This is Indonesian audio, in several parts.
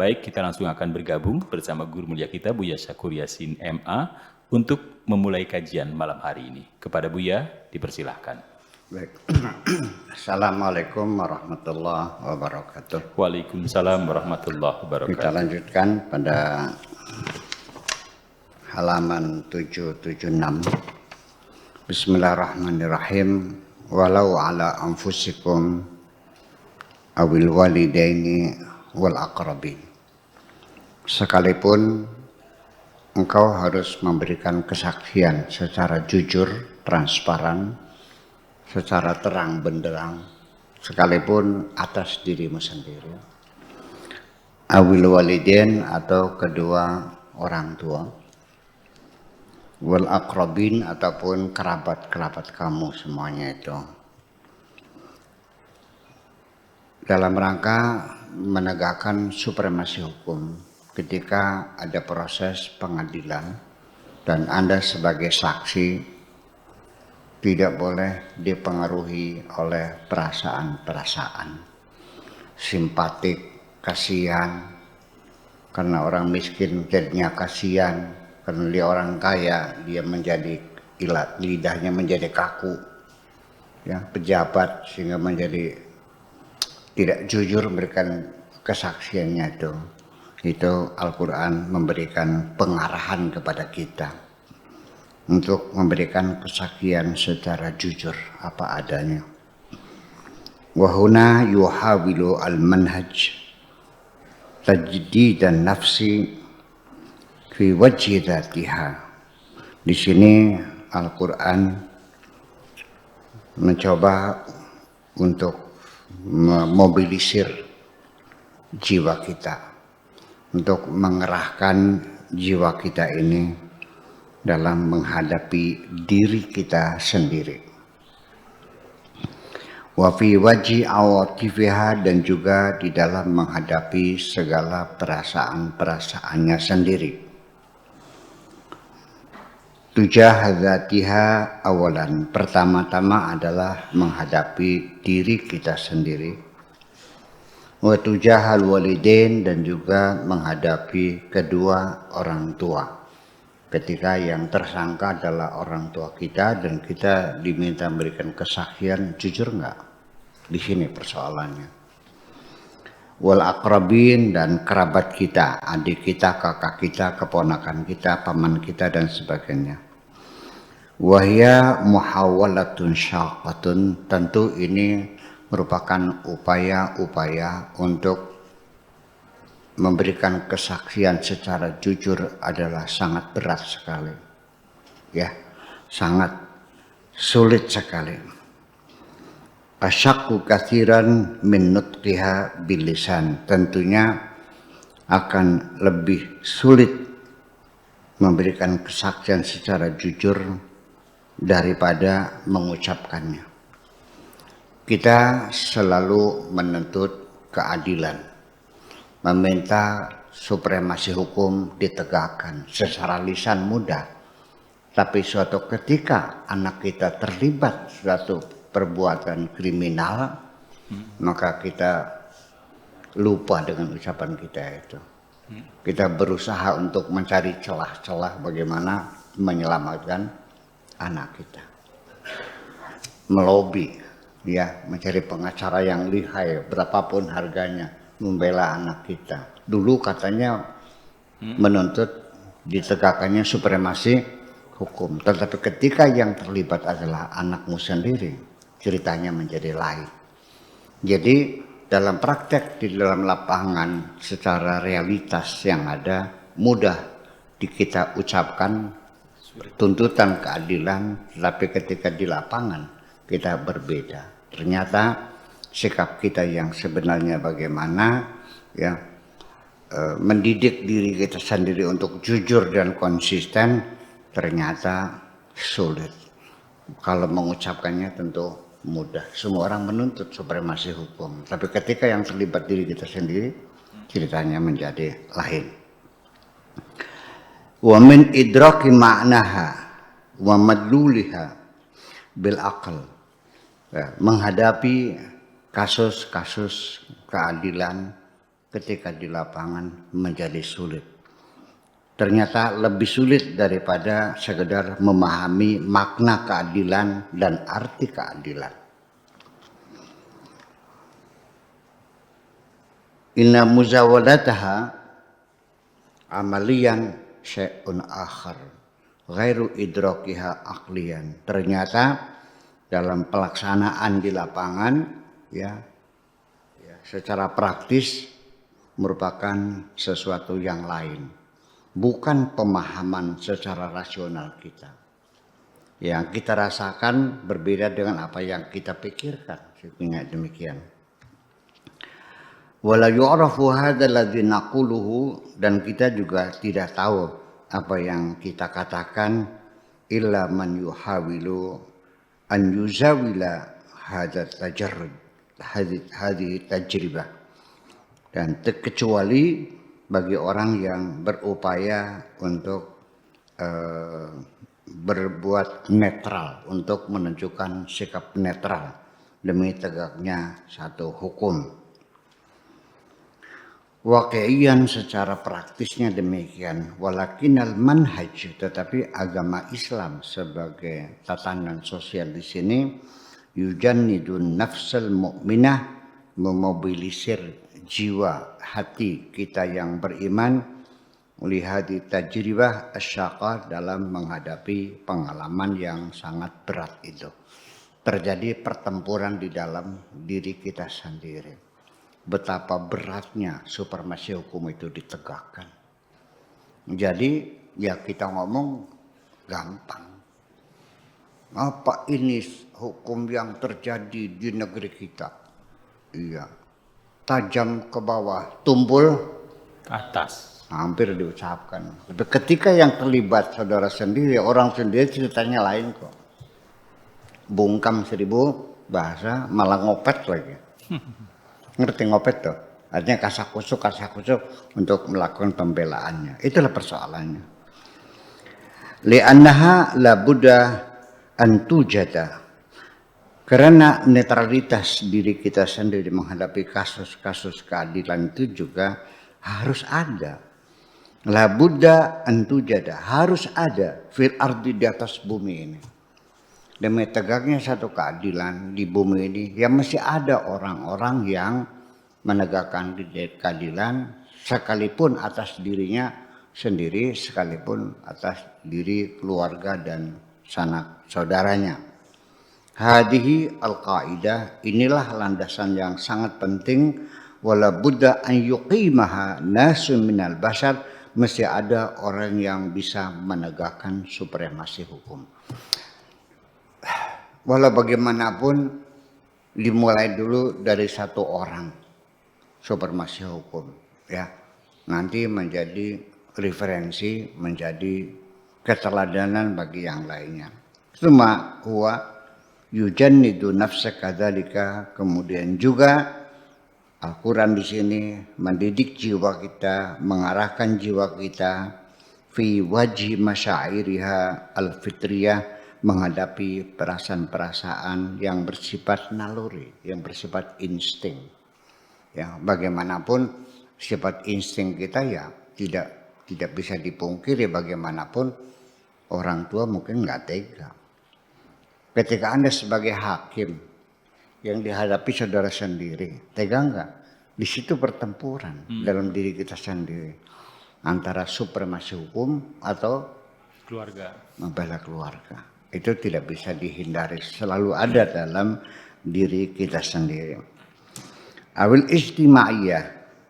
Baik, kita langsung akan bergabung bersama guru mulia kita Buya Syakur Yasin MA untuk memulai kajian malam hari ini. Kepada Buya, dipersilahkan. Baik. Assalamualaikum warahmatullahi wabarakatuh. Waalaikumsalam warahmatullahi wabarakatuh. Kita lanjutkan pada halaman 776. Bismillahirrahmanirrahim. Walau ala anfusikum awil walidaini wal aqrabin. Sekalipun engkau harus memberikan kesaksian secara jujur, transparan, secara terang benderang, sekalipun atas dirimu sendiri, awil walidain atau kedua orang tua, wal aqrabin ataupun kerabat-kerabat kamu semuanya itu, dalam rangka menegakkan supremasi hukum ketika ada proses pengadilan dan Anda sebagai saksi tidak boleh dipengaruhi oleh perasaan-perasaan simpatik, kasihan, karena orang miskin jadinya kasihan, karena dia orang kaya dia menjadi lidahnya menjadi kaku, ya, pejabat sehingga menjadi tidak jujur memberikan kesaksiannya itu Al-Quran memberikan pengarahan kepada kita untuk memberikan kesaksian secara jujur apa adanya. Wahuna yuhawilu al-manhaj tajdidan nafsi fi wajhi dzatiha. Di sini Al-Quran mencoba untuk memobilisir jiwa kita, untuk mengerahkan jiwa kita ini dalam menghadapi diri kita sendiri. Wa fi wajhi awatifiha, dan juga di dalam menghadapi segala perasaan-perasaannya sendiri. Tujahadzatiha awalan, pertama-tama adalah menghadapi diri kita sendiri. Wa tujahal walidain, dan juga menghadapi kedua orang tua. Ketika yang tersangka adalah orang tua kita dan kita diminta memberikan kesaksian, jujur enggak? Di sini persoalannya. Wal aqrabin, dan kerabat kita, adik kita, kakak kita, keponakan kita, paman kita dan sebagainya. Wahya muhawalatun syaqatun, tentu ini merupakan upaya-upaya untuk memberikan kesaksian secara jujur adalah sangat berat sekali, ya, sangat sulit sekali. Asyakku kathiran min nutqiha bilisan, tentunya akan lebih sulit memberikan kesaksian secara jujur daripada mengucapkannya. Kita selalu menuntut keadilan, meminta supremasi hukum ditegakkan secara lisan mudah, tapi suatu ketika anak kita terlibat suatu perbuatan kriminal, maka kita lupa dengan ucapan kita itu. Kita berusaha untuk mencari celah-celah bagaimana menyelamatkan anak kita, melobi, ya, mencari pengacara yang lihai berapapun harganya, membela anak kita. Dulu katanya menuntut ditegakkannya supremasi hukum, tetapi ketika yang terlibat adalah anakmu sendiri, ceritanya menjadi lain. Jadi dalam praktek di dalam lapangan secara realitas yang ada mudah kita ucapkan tuntutan keadilan, tetapi ketika di lapangan kita berbeda. Ternyata sikap kita yang sebenarnya bagaimana, ya, mendidik diri kita sendiri untuk jujur dan konsisten ternyata sulit. Kalau mengucapkannya tentu mudah. Semua orang menuntut supremasi hukum, tapi ketika yang terlibat diri kita sendiri, ceritanya menjadi lain. Wa min idraki ma'naha wa madluliha bil aql, menghadapi kasus-kasus keadilan ketika di lapangan menjadi sulit. Ternyata lebih sulit daripada sekedar memahami makna keadilan dan arti keadilan. Inna muzawadataha amalian syai'un akhar ghairu idrakiha aqliyan. Ternyata dalam pelaksanaan di lapangan ya secara praktis merupakan sesuatu yang lain, bukan pemahaman secara rasional kita. Yang kita rasakan berbeda dengan apa yang kita pikirkan, sebenarnya demikian. Wala yu'rafu hadzal ladzi naquluhu, dan kita juga tidak tahu apa yang kita katakan illa man yuhawilu an yuzawila hadzal tajarrud hadhihi tajribah, dan kecuali bagi orang yang berupaya untuk berbuat netral, untuk menunjukkan sikap netral demi tegaknya satu hukum. Waqi'iyan, secara praktisnya demikian. Walakinal manhaj, tetapi agama Islam sebagai tatanan sosial di sini yujannidun nafsal mu'minah, memobilisir jiwa hati kita yang beriman, lihadi tajribah asyaqah, dalam menghadapi pengalaman yang sangat berat itu. Terjadi pertempuran di dalam diri kita sendiri. Betapa beratnya supremasi hukum itu ditegakkan. Jadi ya kita ngomong gampang. Apa ini hukum yang terjadi di negeri kita? Iya. Tajam ke bawah, tumpul ke atas. Hampir diucapkan. Tapi ketika yang terlibat saudara sendiri, orang sendiri, ceritanya lain kok. Bungkam 1000 bahasa, malah ngopet lagi. Ngerti ngopet tuh? Artinya kasak-kusuk untuk melakukan pembelaannya. Itulah persoalannya. Li'annaha la budda an tujada. Karena netralitas diri kita sendiri menghadapi kasus-kasus keadilan itu juga harus ada. La budda an tujada, harus ada fil ardi, di atas bumi ini. Demi tegaknya satu keadilan di bumi ini, ya masih ada orang-orang yang menegakkan keadilan, sekalipun atas dirinya sendiri, sekalipun atas diri keluarga dan sanak saudaranya. Hadihi al-qaidah, inilah landasan yang sangat penting. Wala budda an yuqimaha nasun minal bashar, mesti ada orang yang bisa menegakkan supremasi hukum. Walau bagaimanapun dimulai dulu dari satu orang, supremasi hukum ya, nanti menjadi referensi, menjadi keteladanan bagi yang lainnya. Cuma huwa yujannidu nafsaka dzalika, kemudian juga Al-Quran di sini mendidik jiwa kita, mengarahkan jiwa kita fi wajhi masyairiha al-fitriyah, menghadapi perasaan-perasaan yang bersifat naluri, yang bersifat insting. Ya, bagaimanapun sifat insting kita ya tidak bisa dipungkiri, bagaimanapun orang tua mungkin nggak tega. Ketika Anda sebagai hakim yang dihadapi saudara sendiri, tega nggak? Di situ pertempuran dalam diri kita sendiri antara supremasi hukum atau keluarga, membela keluarga. Itu tidak bisa dihindari, selalu ada dalam diri kita sendiri. Awil ijtimaiyah,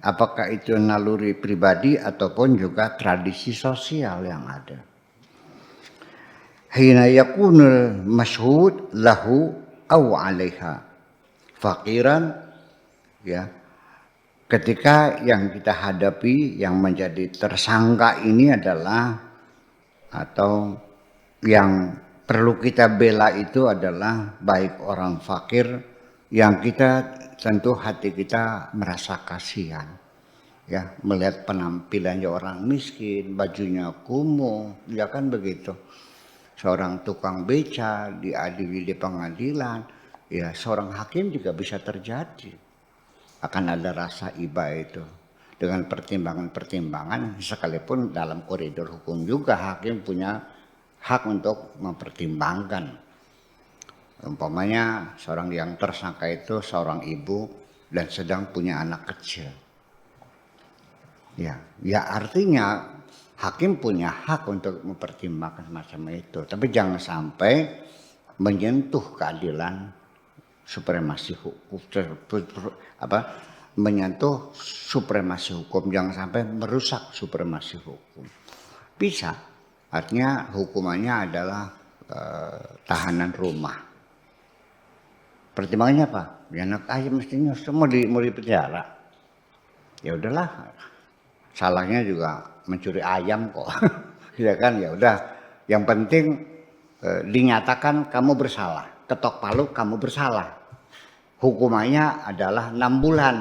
apakah itu naluri pribadi ataupun juga tradisi sosial yang ada. Hina yakunul masyhud lahu aw 'alaiha faqiran, ya. Ketika yang kita hadapi, yang menjadi tersangka ini adalah, atau yang perlu kita bela itu adalah baik orang fakir, yang kita tentu hati kita merasa kasihan, ya, melihat penampilannya orang miskin, bajunya kumuh, ya kan begitu. Seorang tukang beca diadili di pengadilan, ya seorang hakim juga bisa terjadi. Akan ada rasa iba itu. dengan pertimbangan-pertimbangan, sekalipun dalam koridor hukum juga hakim punya hak untuk mempertimbangkan. Umpamanya seorang yang tersangka itu seorang ibu dan sedang punya anak kecil. Ya artinya hakim punya hak untuk mempertimbangkan macam itu. Tapi jangan sampai menyentuh keadilan, supremasi hukum, menyentuh supremasi hukum, jangan sampai merusak supremasi hukum. Bisa, artinya hukumannya adalah tahanan rumah. Pertimbangannya apa? Ya anak ayam mestinya semua mau di penjara. Ya udahlah, salahnya juga mencuri ayam kok. Ya kan, ya udah. Yang penting dinyatakan kamu bersalah, ketok palu kamu bersalah. Hukumannya adalah 6 bulan.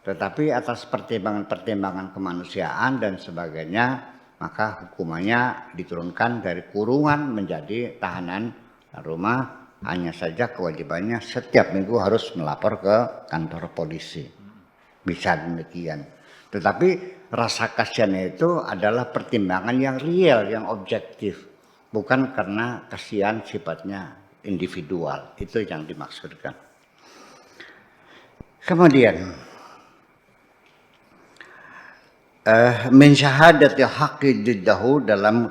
Tetapi atas pertimbangan-pertimbangan kemanusiaan dan sebagainya, maka hukumannya diturunkan dari kurungan menjadi tahanan rumah. Hanya saja kewajibannya setiap minggu harus melapor ke kantor polisi. Bisa demikian. Tetapi rasa kasihan itu adalah pertimbangan yang real, yang objektif. Bukan karena kasihan sifatnya individual. Itu yang dimaksudkan. Kemudian min syahadatil haqqi diddahu dalam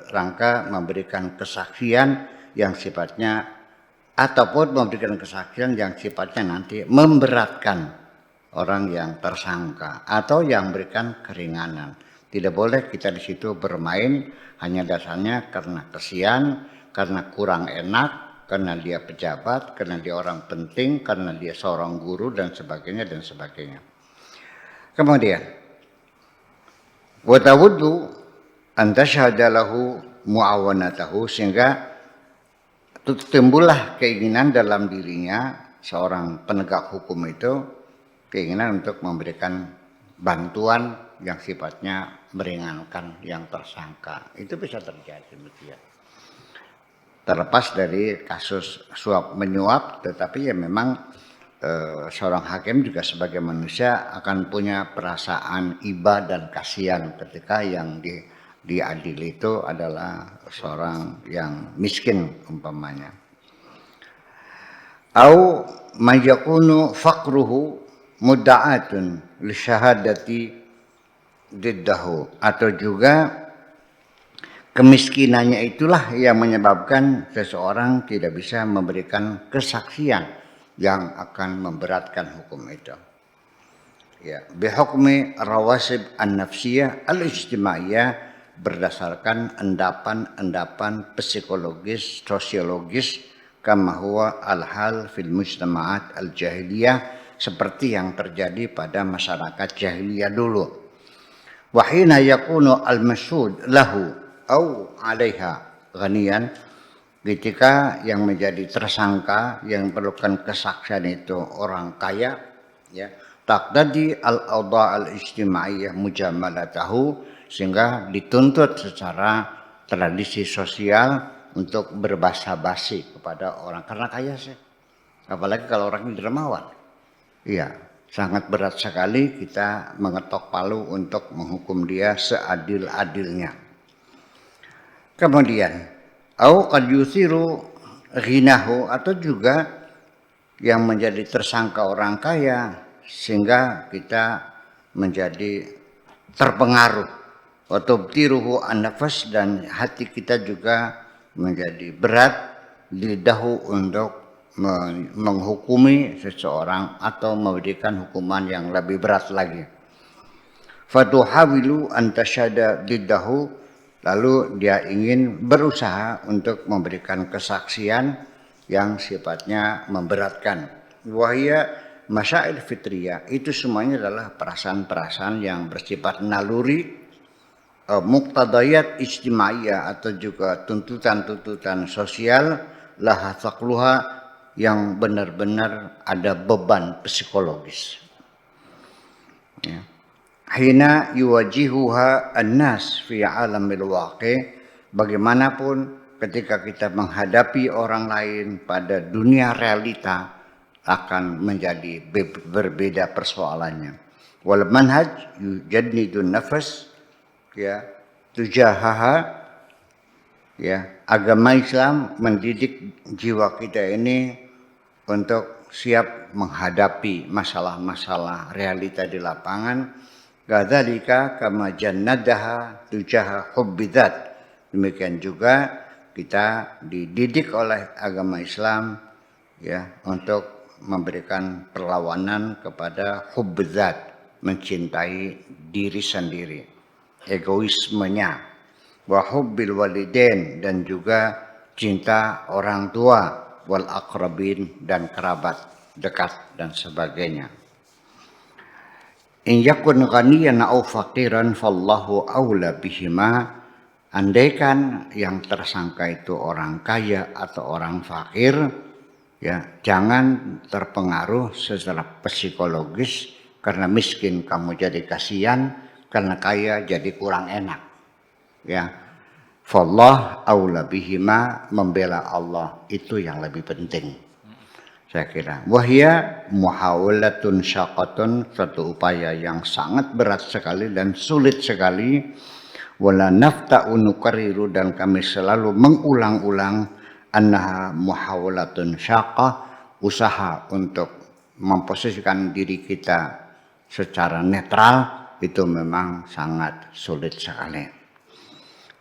rangka memberikan kesaksian yang sifatnya ataupun memberikan kesaksian yang sifatnya nanti memberatkan orang yang tersangka atau yang memberikan keringanan. Tidak boleh kita di situ bermain hanya dasarnya karena kesian, karena kurang enak, karena dia pejabat, karena dia orang penting, karena dia seorang guru dan sebagainya dan sebagainya. Kemudian wa tawuddu an tashhada lahu muawanatahu, sehingga timbullah keinginan dalam dirinya seorang penegak hukum itu, keinginan untuk memberikan bantuan yang sifatnya meringankan yang tersangka. Itu bisa terjadi demikian. Terlepas dari kasus suap menyuap, tetapi ya memang seorang hakim juga sebagai manusia akan punya perasaan iba dan kasihan ketika yang diadili itu adalah seorang yang miskin umpamanya. Au mayakunu faqruhu mudda'atun li syahadati diddahu, atau juga kemiskinannya itulah yang menyebabkan seseorang tidak bisa memberikan kesaksian yang akan memberatkan hukum itu. Ya, bihukmi rawasib an-nafsiyah al-ijtimaiyah, berdasarkan endapan-endapan psikologis, sosiologis, kama huwa al-hal fil mujtama'at al-jahiliyah, seperti yang terjadi pada masyarakat jahiliyah dulu. Wa hina yakunu al-mashhud lahu au 'alaiha ghaniyan, ketika yang menjadi tersangka yang perlukan kesaksian itu orang kaya, ya, taqtadi al-awda' al-ijtimaiyah mujamalatahu, sehingga dituntut secara tradisi sosial untuk berbahasa basi kepada orang karena kaya sih. Apalagi kalau orang dermawan. Iya, sangat berat sekali kita mengetok palu untuk menghukum dia seadil-adilnya. Kemudian au qad yusiru ghinahu, atau juga yang menjadi tersangka orang kaya sehingga kita menjadi terpengaruh, wa tubtiruhu an-nafas, dan hati kita juga menjadi berat lidahu untuk menghukumi seseorang atau memberikan hukuman yang lebih berat lagi. Fatuhawilu an tashhada lidahu, lalu dia ingin berusaha untuk memberikan kesaksian yang sifatnya memberatkan. Wahya masyair fitriyah, itu semuanya adalah perasaan-perasaan yang bersifat naluri, muqtadayat ijtimaiyah, atau juga tuntutan-tuntutan sosial, laha thaqluha, yang benar-benar ada beban psikologis. Ya. Hina yuwajihuha an-nas fi alamil waqi', bagaimanapun ketika kita menghadapi orang lain pada dunia realita akan menjadi berbeda persoalannya. wal manhaj yujaddidun nafas ya tujahaha. Ya, agama Islam mendidik jiwa kita ini untuk siap menghadapi masalah-masalah realita di lapangan. Kadzalika kama jannadaha tujaha hubbidzat. Demikian juga kita dididik oleh agama Islam ya untuk memberikan perlawanan kepada hubbidzat, mencintai diri sendiri, egoismenya. Wa hubbil walidain, dan juga cinta orang tua, wal aqrabin, dan kerabat dekat dan sebagainya. In yakun ghaniyan aw faqiran fallahu aula bihima. Andaikan yang tersangka itu orang kaya atau orang fakir, ya jangan terpengaruh secara psikologis karena miskin kamu jadi kasihan, karena kaya jadi kurang enak. Ya, fallah aula bihima, membela Allah itu yang lebih penting, saya kira. Wahya muhawalatun syaqatun, suatu upaya yang sangat berat sekali dan sulit sekali. Wala nafta'u nukariru, dan kami selalu mengulang-ulang, annaha muhawalatun syaqah, usaha untuk memposisikan diri kita secara netral itu memang sangat sulit sekali.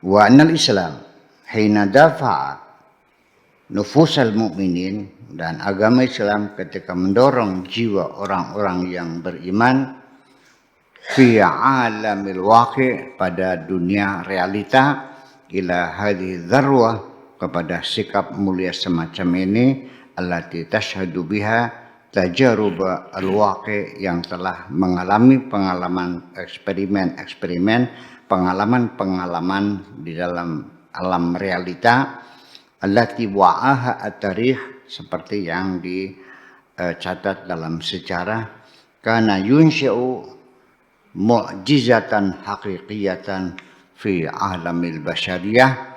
Wa anal Islam hina dafa'a nufusal mu'minin, dan agama Islam ketika mendorong jiwa orang-orang yang beriman fi alamil waqi', pada dunia realita, ila hadhihi dzarwah, kepada sikap mulia semacam ini, allati tashhadu biha tajarub al-waqi', yang telah mengalami pengalaman eksperimen, pengalaman di dalam alam realita, allati wa'aha at-tarikh, seperti yang dicatat dalam sejarah, kana yunshi'u mu'jizatan haqiqiyatan fi alamil basyariyah,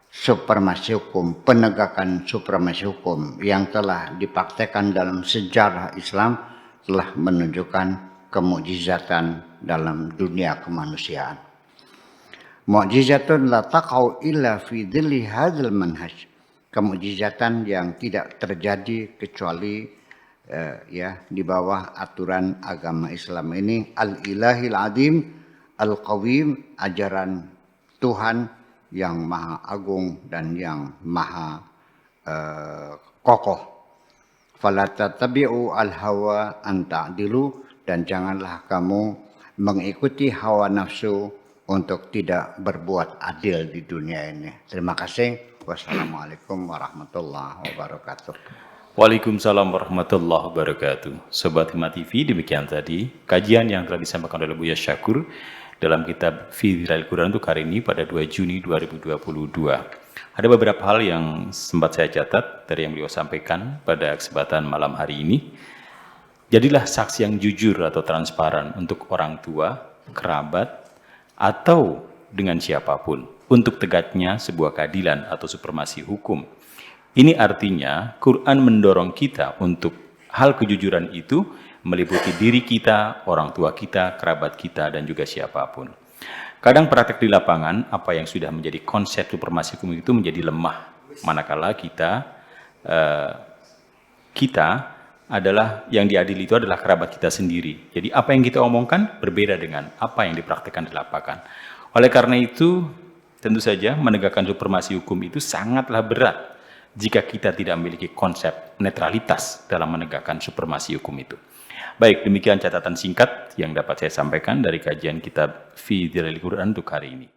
supremasi hukum, penegakan supremasi hukum yang telah dipraktekkan dalam sejarah Islam telah menunjukkan kemukjizatan dalam dunia kemanusiaan. Mu'jizatun la taqau illa fi dhilli hadzal manhaj, kemukjizatan yang tidak terjadi kecuali di bawah aturan agama Islam ini, al-ilahil adim al-qawim, ajaran Tuhan yang maha agung dan yang maha kokoh. Fala tattabi'u al-hawa an ta'dilu, dan janganlah kamu mengikuti hawa nafsu untuk tidak berbuat adil di dunia ini. Terima kasih. Wassalamualaikum warahmatullahi wabarakatuh. Waalaikumsalam warahmatullahi wabarakatuh. Sobat Hima TV, demikian tadi kajian yang telah disampaikan oleh Buya Syakur dalam kitab Fi Dhilal Quran untuk hari ini pada 2 Juni 2022. Ada beberapa hal yang sempat saya catat dari yang beliau sampaikan pada kesempatan malam hari ini. Jadilah saksi yang jujur atau transparan untuk orang tua, kerabat, atau dengan siapapun untuk tegaknya sebuah keadilan atau supremasi hukum. Ini artinya Quran mendorong kita untuk hal kejujuran itu meliputi diri kita, orang tua kita, kerabat kita, dan juga siapapun. Kadang praktek di lapangan, apa yang sudah menjadi konsep supremasi hukum itu menjadi lemah. Manakala kita adalah yang diadili itu adalah kerabat kita sendiri. Jadi apa yang kita omongkan berbeda dengan apa yang dipraktikkan di lapangan. Oleh karena itu, tentu saja menegakkan supremasi hukum itu sangatlah berat jika kita tidak memiliki konsep netralitas dalam menegakkan supremasi hukum itu. Baik, demikian catatan singkat yang dapat saya sampaikan dari kajian kitab Fi Dhilal Quran untuk hari ini.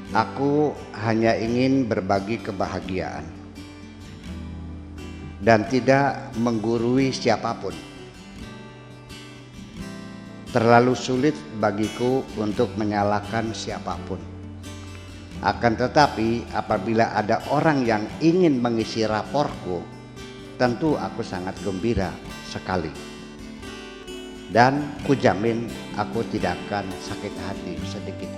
Aku hanya ingin berbagi kebahagiaan dan tidak menggurui siapapun. Terlalu sulit bagiku untuk menyalahkan siapapun. Akan tetapi apabila ada orang yang ingin mengisi raporku, tentu aku sangat gembira sekali. Dan kujamin aku tidak akan sakit hati sedikit.